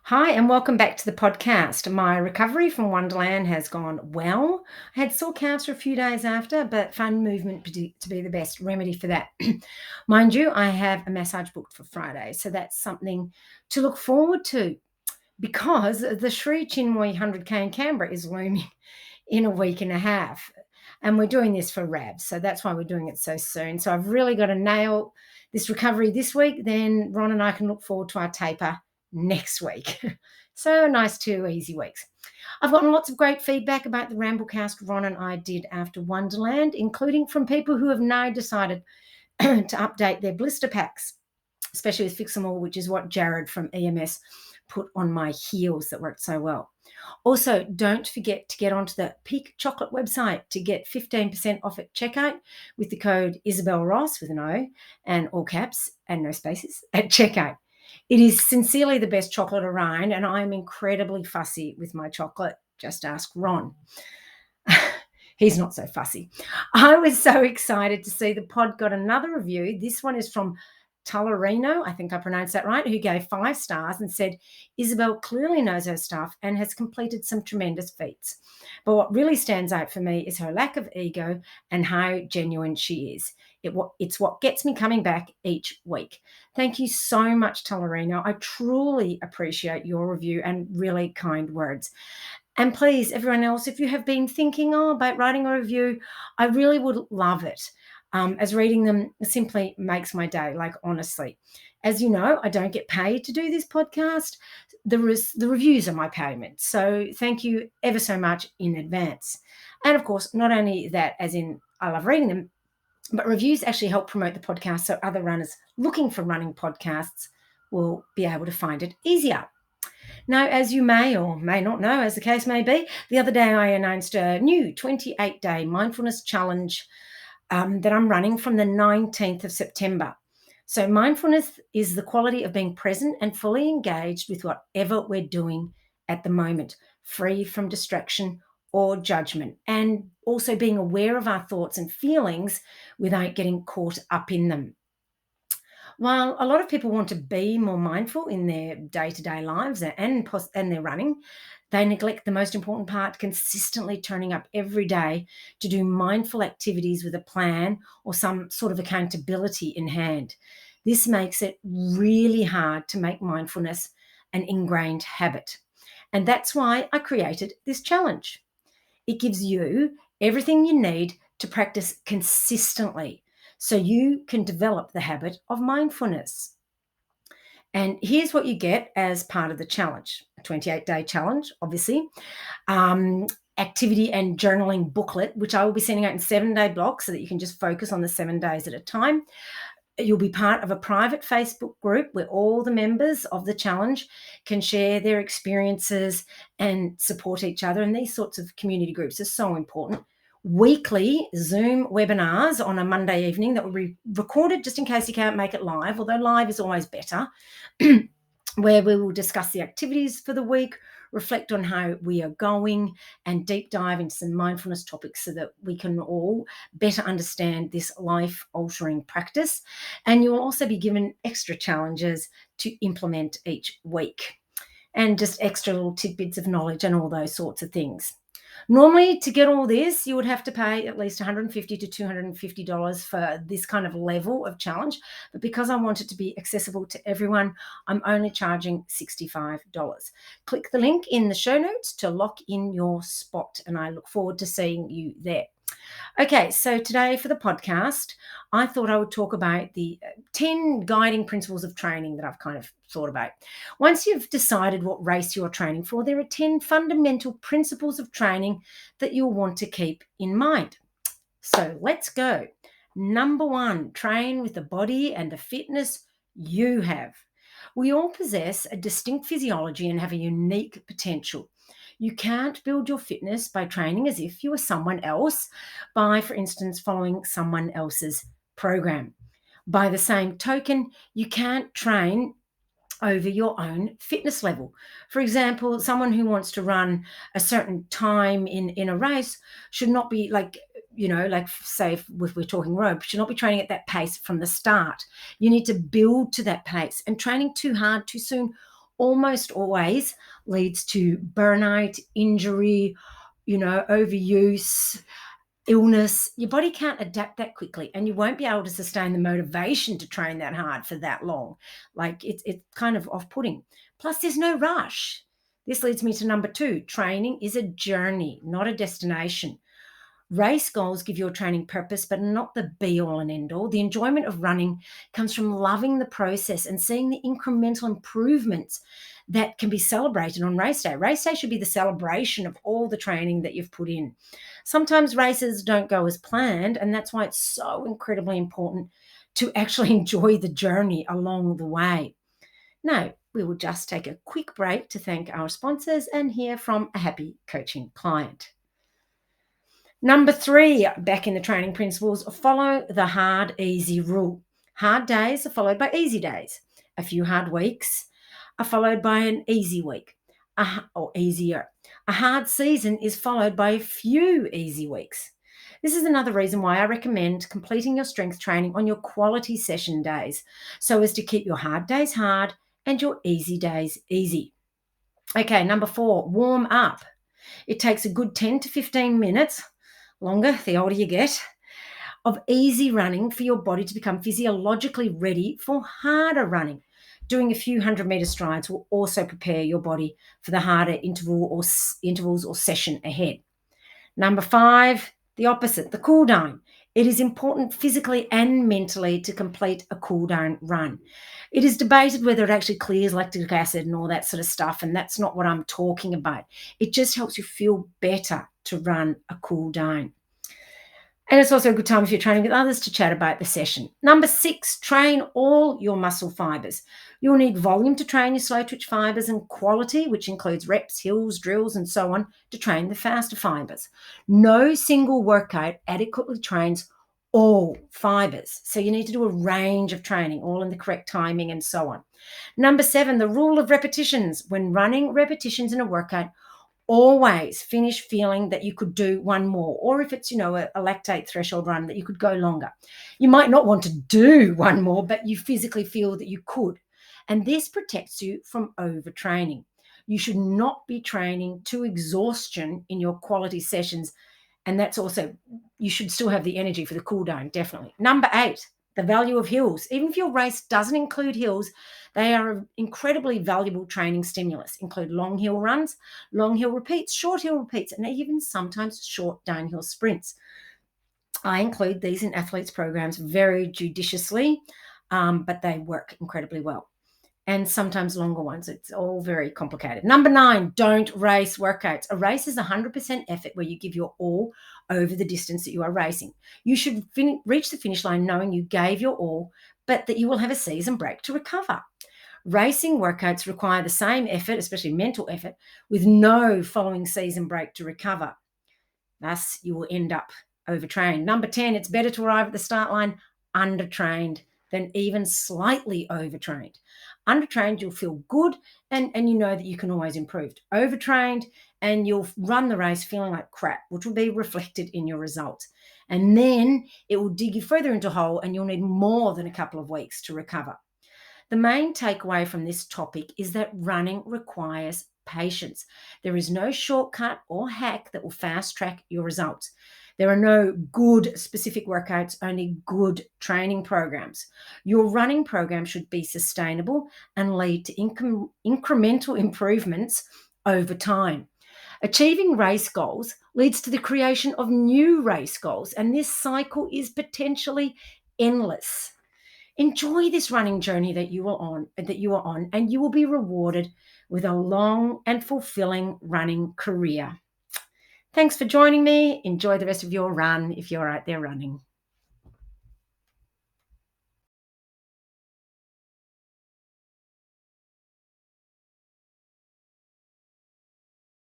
Hi, and welcome back to the podcast. My recovery from Wonderland has gone well. I had sore calves for a few days after, but found movement to be the best remedy for that. Mind you, I have a massage booked for Friday, so that's something to look forward to because the Sri Chinmoy 100K in Canberra is looming in a week and a half. And we're doing this for RAB, so that's why we're doing it so soon. So I've really got to nail this recovery this week. Then Ron and I can look forward to our taper next week. So a nice 2 easy weeks. I've gotten lots of great feedback about the Ramblecast Ron and I did after Wonderland, including from people who have now decided to update their blister packs, especially with Fix 'em All, which is what Jared from EMS put on my heels that worked so well. Also, don't forget to get onto the Peak Chocolate website to get 15% off at checkout with the code Isabel Ross with an O and all caps and no spaces at checkout. It is sincerely the best chocolate around, and I'm incredibly fussy with my chocolate. Just ask Ron. He's not so fussy. I was so excited to see the pod got another review. This one is from Tullarino, I think I pronounced that right, who gave 5 stars and said, Isabel clearly knows her stuff and has completed some tremendous feats. But what really stands out for me is her lack of ego and how genuine she is. It's what gets me coming back each week. Thank you so much, Tullarino. I truly appreciate your review and really kind words. And please, everyone else, if you have been thinking about writing a review, I really would love it. As reading them simply makes my day, like honestly. As you know, I don't get paid to do this podcast. The reviews are my payment. So thank you ever so much in advance. And of course, not only that, as in I love reading them, but reviews actually help promote the podcast so other runners looking for running podcasts will be able to find it easier. Now, as you may or may not know, as the case may be, the other day I announced a new 28-day mindfulness challenge that I'm running from the 19th of September. So, mindfulness is the quality of being present and fully engaged with whatever we're doing at the moment, free from distraction or judgment, and also being aware of our thoughts and feelings without getting caught up in them. While a lot of people want to be more mindful in their day-to-day lives and their running, they neglect the most important part, consistently turning up every day to do mindful activities with a plan or some sort of accountability in hand. This makes it really hard to make mindfulness an ingrained habit. And that's why I created this challenge. It gives you everything you need to practice consistently so you can develop the habit of mindfulness. And here's what you get as part of the challenge, a 28-day challenge, obviously. Um, Activity and journaling booklet, which I will be sending out in 7-day blocks so that you can just focus on the 7 days at a time. You'll be part of a private Facebook group where all the members of the challenge can share their experiences and support each other. And these sorts of community groups are so important. Weekly Zoom webinars on a Monday evening that will be recorded just in case you can't make it live, although live is always better, where we will discuss the activities for the week, reflect on how we are going, and deep dive into some mindfulness topics so that we can all better understand this life-altering practice. And you'll also be given extra challenges to implement each week and just extra little tidbits of knowledge and all those sorts of things. Normally, to get all this, you would have to pay at least $150 to $250 for this kind of level of challenge. But because I want it to be accessible to everyone, I'm only charging $65. Click the link in the show notes to lock in your spot, and I look forward to seeing you there. Okay, so today for the podcast, I thought I would talk about the 10 guiding principles of training that I've kind of thought about. Once you've decided what race you're training for, there are 10 fundamental principles of training that you'll want to keep in mind. So let's go. Number 1, train with the body and the fitness you have. We all possess a distinct physiology and have a unique potential. You can't build your fitness by training as if you were someone else, by, for instance, following someone else's program. By the same token, you can't train over your own fitness level. For example, someone who wants to run a certain time in a race should not be like say if we're talking rope, should not be training at that pace from the start. You need to build to that pace, and training too hard too soon almost always leads to burnout, injury, overuse, illness. Your body can't adapt that quickly, and you won't be able to sustain the motivation to train that hard for that long. Like it's kind of off-putting. Plus, there's no rush. This leads me to number 2. Training is a journey, not a destination. Race goals give your training purpose, but not the be all and end all. The enjoyment of running comes from loving the process and seeing the incremental improvements that can be celebrated on race day. Race day should be the celebration of all the training that you've put in. Sometimes races don't go as planned, and that's why it's so incredibly important to actually enjoy the journey along the way. Now, we will just take a quick break to thank our sponsors and hear from a happy coaching client. Number 3, back in the training principles, follow the hard, easy rule. Hard days are followed by easy days. A few hard weeks are followed by an easy week, or easier. A hard season is followed by a few easy weeks. This is another reason why I recommend completing your strength training on your quality session days, so as to keep your hard days hard and your easy days easy. Okay, number 4, warm up. It takes a good 10 to 15 minutes, longer the older you get, of easy running for your body to become physiologically ready for harder running. Doing a few 100-meter strides will also prepare your body for the harder intervals or session ahead. Number 5, the opposite, the cool down. It is important physically and mentally to complete a cool down run. It is debated whether it actually clears lactic acid and all that sort of stuff, and that's not what I'm talking about. It just helps you feel better to run a cool down. And it's also a good time if you're training with others to chat about the session. Number 6, train all your muscle fibers. You'll need volume to train your slow twitch fibers, and quality, which includes reps, hills, drills, and so on, to train the faster fibers. No single workout adequately trains all fibers. So you need to do a range of training, all in the correct timing and so on. Number 7, the rule of repetitions. When running repetitions in a workout, always finish feeling that you could do one more, or if it's, a lactate threshold run, that you could go longer. You might not want to do one more, but you physically feel that you could. And this protects you from overtraining. You should not be training to exhaustion in your quality sessions. And that's also, you should still have the energy for the cool down, definitely. Number 8, the value of hills. Even if your race doesn't include hills, they are an incredibly valuable training stimulus. Include long hill runs, long hill repeats, short hill repeats, and even sometimes short downhill sprints. I include these in athletes' programs very judiciously, but they work incredibly well. And sometimes longer ones. It's all very complicated. Number 9, don't race workouts. A race is 100% effort where you give your all over the distance that you are racing. You should reach the finish line knowing you gave your all, but that you will have a season break to recover. Racing workouts require the same effort, especially mental effort, with no following season break to recover. Thus, you will end up overtrained. Number 10, it's better to arrive at the start line undertrained than even slightly overtrained. Undertrained, you'll feel good and you know that you can always improve. Overtrained, and you'll run the race feeling like crap, which will be reflected in your results. And then it will dig you further into a hole, and you'll need more than a couple of weeks to recover. The main takeaway from this topic is that running requires patience. There is no shortcut or hack that will fast track your results. There are no good specific workouts, only good training programs. Your running program should be sustainable and lead to incremental improvements over time. Achieving race goals leads to the creation of new race goals, and this cycle is potentially endless. Enjoy this running journey that you are on, and you will be rewarded with a long and fulfilling running career. Thanks for joining me. Enjoy the rest of your run if you're out there running.